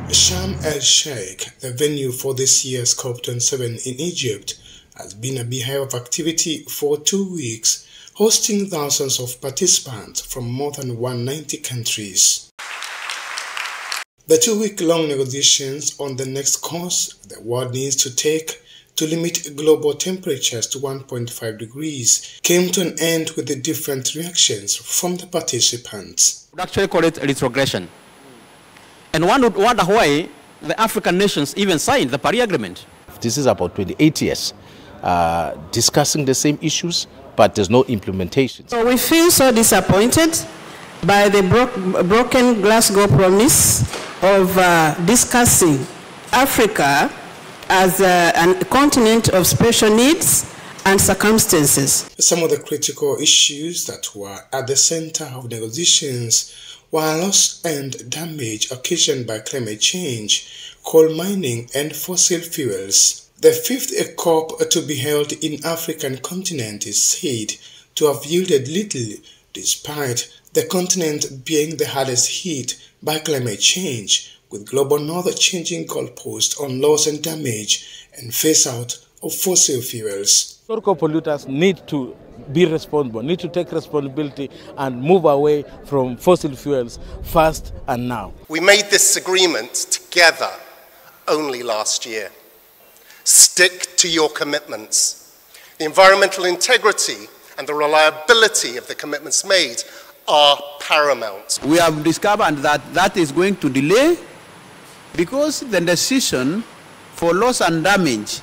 Sharm el-Sheikh, the venue for this year's COP27 in Egypt, has been a beehive of activity for 2 weeks, hosting thousands of participants from more than 190 countries. The 2-week-long negotiations on the next course the world needs to take to limit global temperatures to 1.5 degrees came to an end with the different reactions from the participants. I would actually call it retrogression. And one would wonder why the African nations even signed the Paris Agreement. This is about 28 years discussing the same issues, but there's no implementation. So we feel so disappointed by the broken Glasgow promise of discussing Africa as a continent of special needs and circumstances. Some of the critical issues that were at the center of negotiations were loss and damage occasioned by climate change, coal mining and fossil fuels. The fifth COP to be held in African continent is said to have yielded little despite the continent being the hardest hit by climate change, with global north changing goalposts on loss and damage and phase out of fossil fuels. Historical polluters need to be responsible, need to take responsibility and move away from fossil fuels fast and now. We made this agreement together only last year. Stick to your commitments. The environmental integrity and the reliability of the commitments made are paramount. We have discovered that that is going to delay because the decision for loss and damage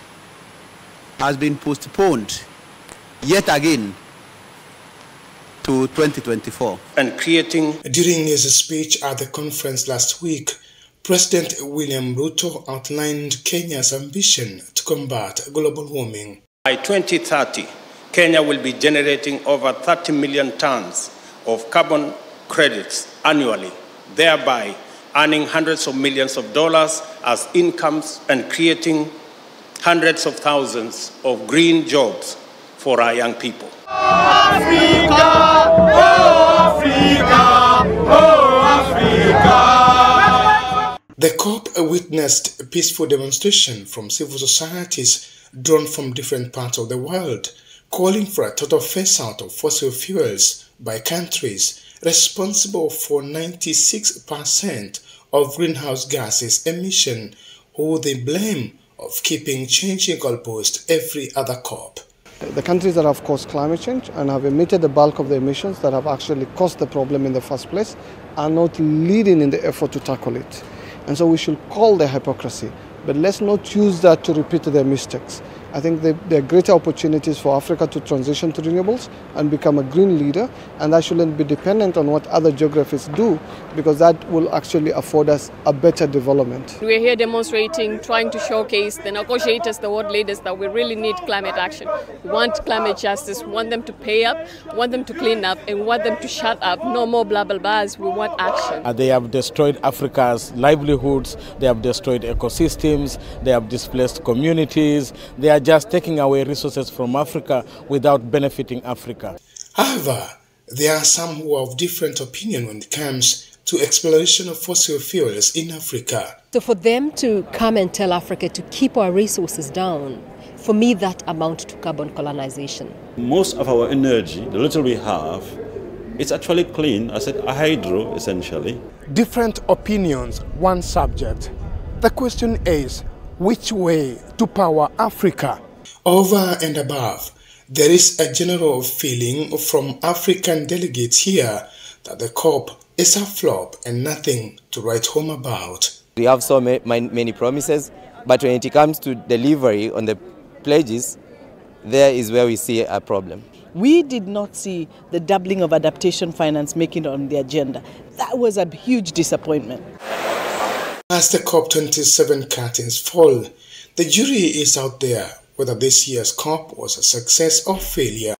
has been postponed yet again to 2024. And creating. During his speech at the conference last week, President William Ruto outlined Kenya's ambition to combat global warming. By 2030, Kenya will be generating over 30 million tons of carbon credits annually, thereby earning hundreds of millions of dollars as incomes and creating hundreds of thousands of green jobs for our young people. Africa, oh Africa, oh Africa. The COP witnessed a peaceful demonstration from civil societies drawn from different parts of the world, calling for a total phase-out of fossil fuels by countries responsible for 96% of greenhouse gases emission, who they blame of keeping changing goalposts every other COP. The countries that have caused climate change and have emitted the bulk of the emissions that have actually caused the problem in the first place are not leading in the effort to tackle it. And so we should call their hypocrisy, but let's not use that to repeat their mistakes. I think there are greater opportunities for Africa to transition to renewables and become a green leader, and that shouldn't be dependent on what other geographies do, because that will actually afford us a better development. We're here demonstrating, trying to showcase the negotiators, the world leaders, that we really need climate action. We want climate justice, we want them to pay up, we want them to clean up, and we want them to shut up. No more blah, blah, blahs. We want action. They have destroyed Africa's livelihoods, they have destroyed ecosystems, they have displaced communities, they are just taking away resources from Africa without benefiting Africa. However, there are some who are of different opinion when it comes to exploration of fossil fuels in Africa. So for them to come and tell Africa to keep our resources down, for me that amounts to carbon colonization. Most of our energy, the little we have, it's actually clean, I said hydro essentially. Different opinions, one subject. The question is, which way to power Africa? Over and above, there is a general feeling from African delegates here that the COP is a flop and nothing to write home about. We have so many promises, but when it comes to delivery on the pledges, there is where we see a problem. We did not see the doubling of adaptation finance making it on the agenda. That was a huge disappointment. As the COP27 curtains fall, the jury is out there whether this year's COP was a success or failure.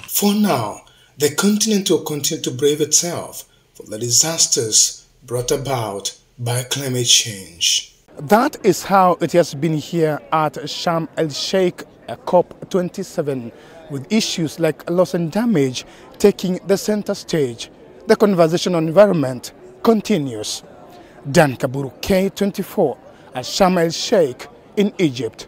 For now, the continent will continue to brave itself for the disasters brought about by climate change. That is how it has been here at Sharm el-Sheikh COP27, with issues like loss and damage taking the center stage. The conversation on environment continues. Dan Kaburu, K24, at Sharm el Sheikh in Egypt.